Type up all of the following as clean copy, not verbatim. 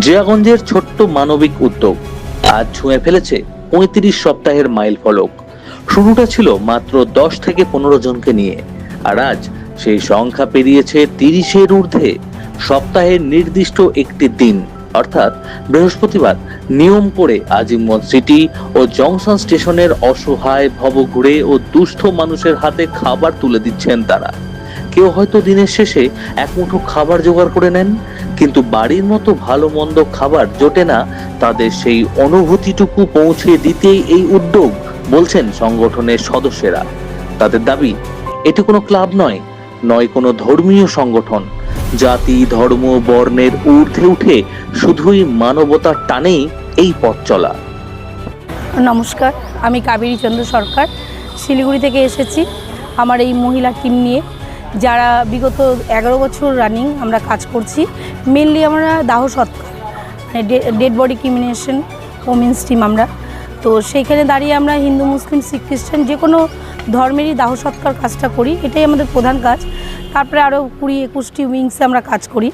জিয়াগঞ্জের ছোট্ট মানবিক উদ্যোগ আজ ছুঁয়ে ফেলেছে ৩৫ সপ্তাহের মাইল ফলক। শুরুটা ছিল মাত্র 10 থেকে 15 জনকে নিয়ে, আর আজ সেই সংখ্যা পেরিয়েছে 30-এর ঊর্ধ্বে। সপ্তাহের নির্দিষ্ট একটি দিন অর্থাৎ বৃহস্পতিবার নিয়ম করে আজিমগঞ্জ সিটি ও জংশন স্টেশনের অসহায় ভবঘুরে ও দুস্থ মানুষের হাতে খাবার তুলে দিচ্ছেন তারা। কেউ হয়তো দিনের শেষে এক মুঠো খাবার জোগাড় করে নেন, কিন্তু বাড়ির মতো ভালো মন্দ খাবার জোটে না তাদের সেই অনুভূতিটুকু পৌঁছে দিতেই এই উদ্যোগ, বলছেন সংগঠনের সদস্যরা। তাদের দাবি, এটি কোনো ক্লাব নয় কোনো ধর্মীয় সংগঠন। জাতি ধর্ম বর্ণের ঊর্ধ্বে উঠে শুধুই মানবতার টানেই এই পথ চলা। নমস্কার, আমি কাবেরী চন্দ্র সরকার, শিলিগুড়ি থেকে এসেছি আমার এই মহিলা টিম নিয়ে, যারা বিগত 11 বছর রানিং আমরা কাজ করছি। মেনলি আমরা দাহ সৎকার, মানে ডেড বডি ক্রিমিনেশন ওমেন্স টিম আমরা। তো সেইখানে দাঁড়িয়ে আমরা হিন্দু মুসলিম শিখ খ্রিস্টান যে কোনো ধর্মেরই দাহ সৎকার কাজটা করি, এটাই আমাদের প্রধান কাজ। তারপরে আরও 20-21টি উইংসে আমরা কাজ করি।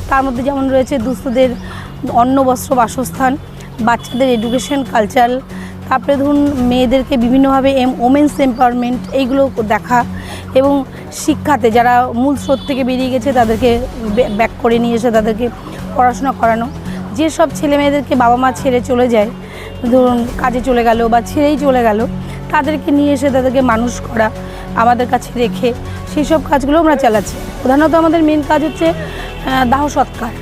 তার মধ্যে যেমন রয়েছে দুস্থদের অন্ন বস্ত্র বাসস্থান, বাচ্চাদের এডুকেশন কালচারাল, তারপরে ধরুন মেয়েদেরকে বিভিন্নভাবে ওমেন্স এম্পাওয়ারমেন্ট এইগুলো দেখা, এবং শিক্ষাতে যারা মূল স্রোত থেকে বেরিয়ে গেছে তাদেরকে ব্যাক করে নিয়ে এসে তাদেরকে পড়াশোনা করানো। যেসব ছেলে মেয়েদেরকে বাবা মা ছেড়ে চলে যায়, ধরুন কাজে চলে গেল বা ছেড়েই চলে গেল, তাদেরকে নিয়ে এসে তাদেরকে মানুষ করা আমাদের কাছে রেখে, সেই সব কাজগুলো আমরা চালাচ্ছি। প্রধানত আমাদের মেন কাজ হচ্ছে দাহ সৎকার,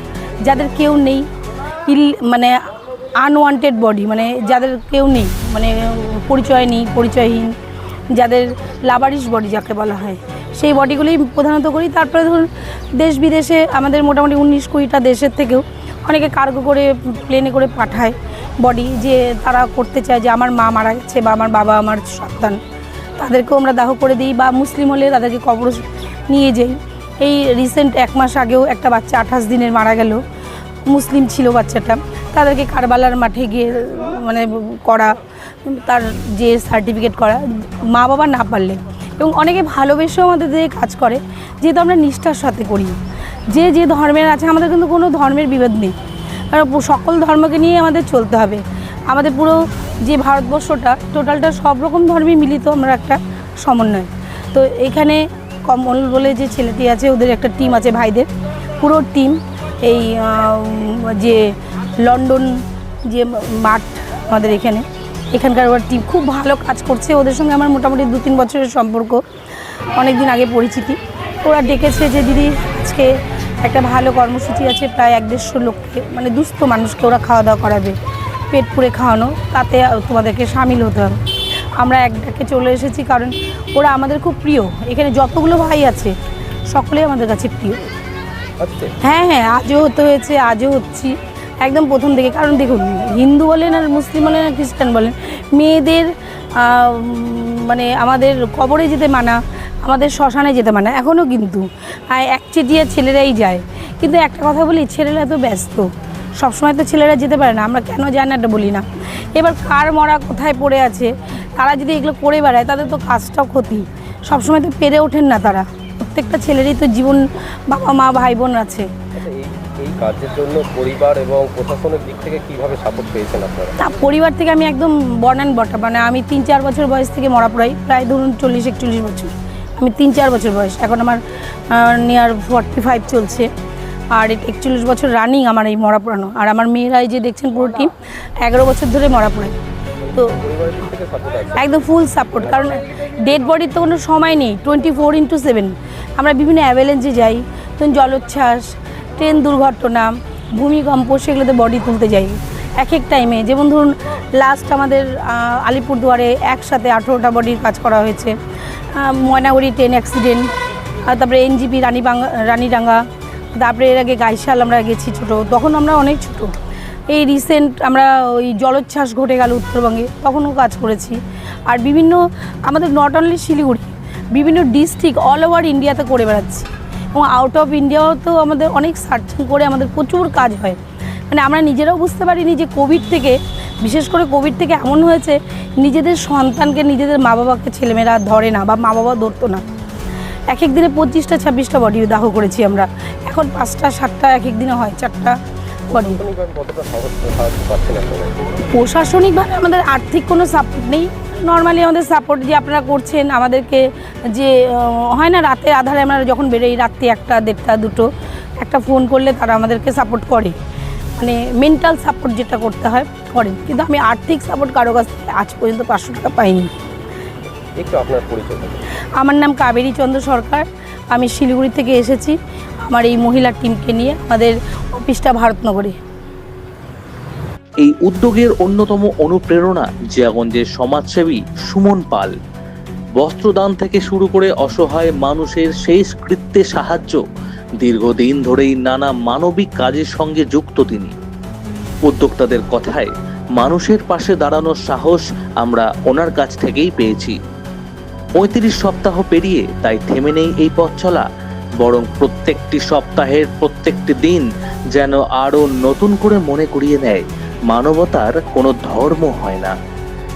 যাদের কেউ নেই, মানে আনওয়ান্টেড বডি, মানে যাদের কেউ নেই, মানে পরিচয় নেই, পরিচয়হীন, যাদের লাবারিশ বডি যাকে বলা হয়, সেই বডিগুলোই প্রধানত করি। তারপরে ধরুন দেশ বিদেশে আমাদের মোটামুটি 19-20টা দেশের থেকেও অনেকে কার্গো করে প্লেনে করে পাঠায় বডি, যে তারা করতে চায় যে আমার মা মারা গেছে বা আমার বাবা আমার সন্তান, তাদেরকেও আমরা দাহ করে দিই। বা মুসলিম হলে তাদেরকে কবর নিয়ে যাই। এই রিসেন্ট 1 মাস আগেও একটা বাচ্চা 28 দিনের মারা গেল, মুসলিম ছিল বাচ্চাটা, তাদেরকে কারবালার মাঠে গিয়ে মানে করা, তার যে সার্টিফিকেট করা, মা বাবা না পারলে। এবং অনেকে ভালোবেসেও আমাদের দিয়ে কাজ করে, যেহেতু আমরা নিষ্ঠার সাথে করি। যে যে ধর্মের আছে, আমাদের কিন্তু কোনো ধর্মের বিভেদ নেই, কারণ সকল ধর্মকে নিয়ে আমাদের চলতে হবে। আমাদের পুরো যে ভারতবর্ষটা টোটালটা সব রকম ধর্মে মিলিত আমরা একটা সমন্বয়। তো এখানে কমল বলে যে ছেলেটি আছে, ওদের একটা টিম আছে ভাইদের, পুরো টিম এই যে লন্ডন যে মাঠ আমাদের এখানকার ওর টিম খুব ভালো কাজ করছে। ওদের সঙ্গে আমার মোটামুটি 2-3 বছরের সম্পর্ক, অনেক দিন আগে পরিচিতি। ওরা ডেকেছে যে দিদি আজকে একটা ভালো কর্মসূচি আছে, প্রায় 150 লোককে, মানে দুস্থ মানুষকে ওরা খাওয়া দাওয়া করাবে, পেট পুড়ে খাওয়ানো, তাতে তোমাদেরকে সামিল হতে হবে। আমরা এক ডাকে চলে এসেছি, কারণ ওরা আমাদের খুব প্রিয়। এখানে যতগুলো ভাই আছে সকলেই আমাদের কাছে প্রিয়। হ্যাঁ, আজও হতে হয়েছে, আজও হচ্ছি একদম প্রথম থেকে। কারণ দেখুন, হিন্দু বলেন আর মুসলিম বলেন আর খ্রিস্টান বলেন, মেয়েদের মানে আমাদের কবরে যেতে মানা, আমাদের শ্মশানে যেতে মানা এখনও, কিন্তু একচেটিয়া ছেলেরাই যায়। কিন্তু একটা কথা বলি, ছেলেরা তো ব্যস্ত, সবসময় তো ছেলেরা যেতে পারে না। আমরা কেন যায় না এটা বলি না। এবার কার মরা কোথায় পড়ে আছে, তারা যদি এগুলো করে বেড়ায় তাদের তো কাজটাও ক্ষতি, সবসময় তো পেরে ওঠেন না তারা। প্রত্যেকটা ছেলেরই তো জীবন, বাবা মা ভাই বোন আছে। এই কাজের জন্য পরিবার এবং প্রশাসনের দিক থেকে কিভাবে সাপোর্ট পেয়েছেন আপনারা? তা পরিবার থেকে আমি একদম বর্ণান বটা, মানে আমি 3-4 বছর বয়স থেকে মরা পড়াই, প্রায় ধরুন 40-41 বছর, আমি 3-4 বছর বয়স, এখন আমার নিয়ার 45 চলছে। আর 41 বছর রানিং আমার এই মরা পড়ানো। আর আমার মেয়েরাই যে দেখছেন পুরো টিম 11 বছর ধরে মরা পড়াই। তো একদম ফুল সাপোর্ট, কারণ ডেড বডির তো কোনো সময় নেই, 24/7 আমরা বিভিন্ন অ্যাম্বুলেন্সে যাই, তখন জলোচ্ছ্বাস, ট্রেন দুর্ঘটনা, ভূমিকম্প, সেগুলোতে বডি তুলতে যাই এক টাইমে। যেমন ধরুন লাস্ট আমাদের আলিপুরদুয়ারে একসাথে 18টা বডির কাজ করা হয়েছে। ময়নাগুড়ি ট্রেন অ্যাক্সিডেন্ট, তারপরে এনজিপি রানীডাঙ্গা, তারপরে এর আগে গাইশাল আমরা গেছি ছোটো, তখন আমরা অনেক ছোটো। এই রিসেন্ট আমরা ওই জলোচ্ছ্বাস ঘটে গেল উত্তরবঙ্গে, তখনও কাজ করেছি। আর বিভিন্ন আমাদের নট অনলি শিলিগুড়ি, বিভিন্ন ডিস্ট্রিক্ট অল ওভার ইন্ডিয়াতে করে বেড়াচ্ছি, এবং আউট অফ ইন্ডিয়াও তো আমাদের অনেক সার্চিং করে আমাদের প্রচুর কাজ হয়। মানে আমরা নিজেরাও বুঝতে পারিনি যে কোভিড থেকে, বিশেষ করে কোভিড থেকে এমন হয়েছে, নিজেদের সন্তানকে নিজেদের মা বাবাকে ছেলেমেয়েরা ধরে না, বা মা বাবা ধরতো না। এক দিনে 25টা 26টা বডি দাহ করেছি আমরা। এখন 5টা 7টা এক দিনে হয়, 4টা করে। প্রশাসনিকভাবে কতটা সাহায্য পাচ্ছেন আপনারা? প্রশাসনিকভাবে আমাদের আর্থিক কোনো সাপোর্ট নেই। নর্মালি আমাদের সাপোর্ট যে আপনারা করছেন আমাদেরকে, যে হয় না রাতে আধারে আমরা যখন বেরোই, রাত্রি 1টা 1:30 2টো একটা ফোন করলে তারা আমাদেরকে সাপোর্ট করে, মানে মেন্টাল সাপোর্ট যেটা করতে হয় করেন। কিন্তু আমি আর্থিক সাপোর্ট কারো কাছ থেকে আজ পর্যন্ত 500 টাকা পাইনি। একটু আপনার পরিচয় দিন। আমার নাম কাবেরী চন্দ্র সরকার। আমি শিলিগুড়ি থেকে এসেছি আমার এই মহিলা টিমকে নিয়ে। আমাদের অফিসটা ভারতনগরে। এই উদ্যোগের অন্যতম অনুপ্রেরণা জিয়াগঞ্জের সমাজসেবী সুমন পাল। বস্ত্রদান থেকে শুরু করে অসহায় মানুষের শেষ কৃত্যে সাহায্য, দীর্ঘদিন ধরেই নানা মানবিক কাজের সঙ্গে যুক্ত তিনি। উদ্যোক্তাদের কথায় মানুষের পাশে দাঁড়ানোর সাহস আমরা ওনার কাছ থেকেই পেয়েছি। 35 সপ্তাহ পেরিয়ে তাই থেমে নেই এই পথ চলা, বরং প্রত্যেকটি সপ্তাহের প্রত্যেকটি দিন যেন আরো নতুন করে মনে করিয়ে দেয় মানবতার কোনো ধর্ম হয় না।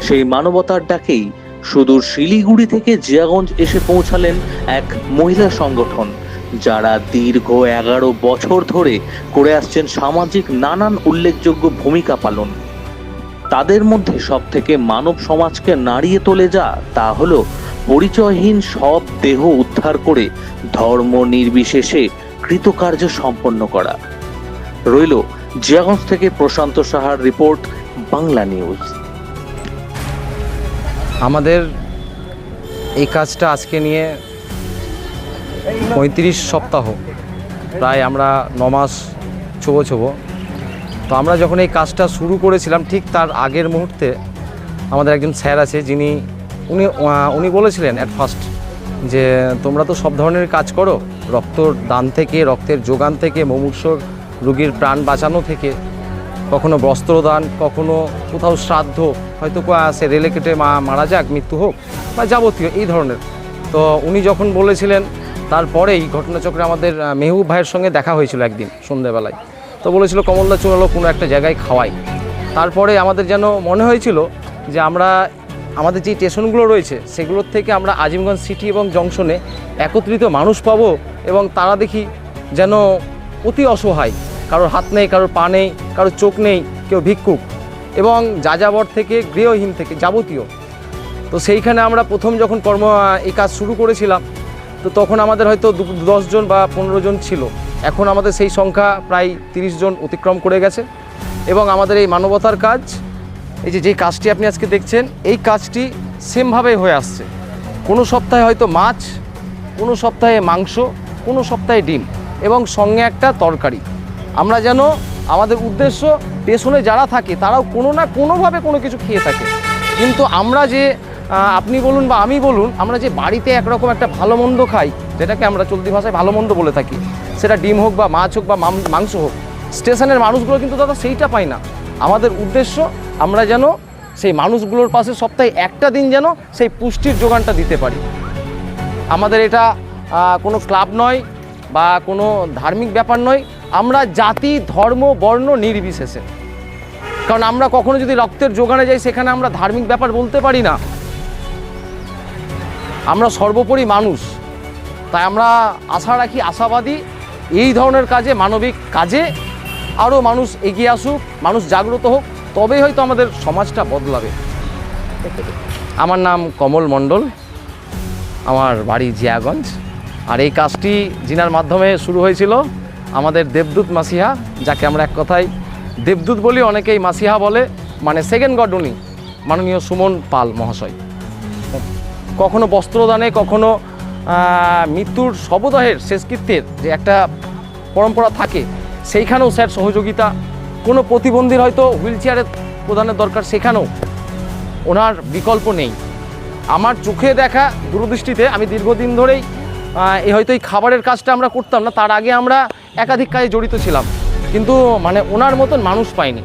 সেই মানবতার ডাকেই সুদূর শিলিগুড়ি থেকে জিয়াগঞ্জ এসে পৌঁছালেন এক মহিলা সংগঠন, যারা দীর্ঘ 11 বছর ধরে করে আসছেন সামাজিক নানান উল্লেখযোগ্য ভূমিকা পালন। তাদের মধ্যে সব থেকে মানব সমাজকে নাড়িয়ে তোলে যা, তা হলো পরিচয়হীন সব দেহ উদ্ধার করে ধর্ম নির্বিশেষে কৃতকার্য সম্পন্ন করা। রইল জিয়াগঞ্জ থেকে প্রশান্ত সাহার রিপোর্ট, বাংলা নিউজ। আমাদের এই কাজটা আজকে নিয়ে 35 সপ্তাহ, প্রায় আমরা 9 মাস ছোবো। তো আমরা যখন এই কাজটা শুরু করেছিলাম ঠিক তার আগের মুহূর্তে আমাদের একজন স্যার আছে, যিনি উনি বলেছিলেন অ্যাট ফার্স্ট যে তোমরা তো সব ধরনের কাজ করো, রক্তর দান থেকে, রক্তের যোগান থেকে, মুমূর্ষুর রোগীর প্রাণ বাঁচানো থেকে, কখনো বস্ত্রদান, কখনো কোথাও শ্রাদ্ধ, হয়তো সে রেলে কেটে মারা যাক, মৃত্যু হোক বা যাবতীয় এই ধরনের। তো উনি যখন বলেছিলেন, তারপরেই ঘটনাচক্রে আমাদের মেহবুব ভাইয়ের সঙ্গে দেখা হয়েছিল একদিন সন্ধ্যেবেলায়। তো বলেছিল কমলদা চলো কোনো একটা জায়গায় খাওয়াই। তারপরে আমাদের যেন মনে হয়েছিল যে আমাদের যে স্টেশনগুলো রয়েছে সেগুলোর থেকে আমরা আজিমগঞ্জ সিটি এবং জংশনে একত্রিত মানুষ পাবো, এবং তারা দেখি যেন অতি অসহায়, কারোর হাত নেই, কারোর পা নেই, কারোর চোখ নেই, কেউ ভিক্ষুক, এবং যাযাবর থেকে গৃহহীন থেকে যাবতীয়। তো সেইখানে আমরা প্রথম যখন এই কাজ শুরু করেছিলাম, তো তখন আমাদের হয়তো 10 জন বা 15 জন ছিল। এখন আমাদের সেই সংখ্যা প্রায় 30 জন অতিক্রম করে গেছে। এবং আমাদের এই মানবতার কাজ, এই যে কাজটি আপনি আজকে দেখছেন, এই কাজটি সেমভাবেই হয়ে আসছে। কোনো সপ্তাহে হয়তো মাছ, কোনো সপ্তাহে মাংস, কোনো সপ্তাহে ডিম এবং সঙ্গে একটা তরকারি। আমরা যেন আমাদের উদ্দেশ্য পেছনে যারা থাকে তারাও কোনো না কোনোভাবে কোনো কিছু খেয়ে থাকে। কিন্তু আমরা যে আপনি বলুন বা আমি বলুন, আমরা যে বাড়িতে একরকম একটা ভালো মন্দ খাই, যেটাকে আমরা চলতি ভাষায় ভালো মন্দ বলে থাকি, সেটা ডিম হোক বা মাছ হোক বা মাংস হোক, স্টেশনের মানুষগুলো কিন্তু দাদা সেইটা পায় না। আমাদের উদ্দেশ্য আমরা যেন সেই মানুষগুলোর পাশে সপ্তাহে একটা দিন যেন সেই পুষ্টির যোগানটা দিতে পারি। আমাদের এটা কোনো ক্লাব নয় বা কোনো ধার্মিক ব্যাপার নয়, আমরা জাতি, ধর্ম, বর্ণ নির্বিশেষে। কারণ আমরা কখনো যদি রক্তের যোগানে যাই, সেখানে আমরা ধার্মিক ব্যাপার বলতে পারি না। আমরা সর্বোপরি মানুষ। তাই আমরা আশা রাখি, আশাবাদী, এই ধরনের কাজে, মানবিক কাজে আরও মানুষ এগিয়ে আসুক, মানুষ জাগ্রত হোক, তবেই হয়তো আমাদের সমাজটা বদলাবে। আমার নাম কমল মণ্ডল, আমার বাড়ি জিয়াগঞ্জ। আর এই কাজটি যিনার মাধ্যমে শুরু হয়েছিল আমাদের দেবদূত মাসিহা, যাকে আমরা এক কথায় দেবদূত বলি, অনেকেই মাসিহা বলে, মানে সেকেন্ড গড উনি, মাননীয় সুমন পাল মহাশয়। কখনো বস্ত্রদানে, কখনো মৃত্যুর শবদাহের শেষকৃত্যের যে একটা পরম্পরা থাকে, সেইখানেও স্যার সহযোগিতা। কোনো প্রতিবন্ধীর হয়তো হুইল চেয়ারে প্রদানের দরকার, সেখানেও ওনার বিকল্প নেই। আমার চোখে দেখা দূরদৃষ্টিতে আমি দীর্ঘদিন ধরেই হয়তো এই খাবারের কাজটা আমরা করতাম না, তার আগে আমরা একাধিক কাজে জড়িত ছিলাম, কিন্তু মানে ওনার মতন মানুষ পাইনি।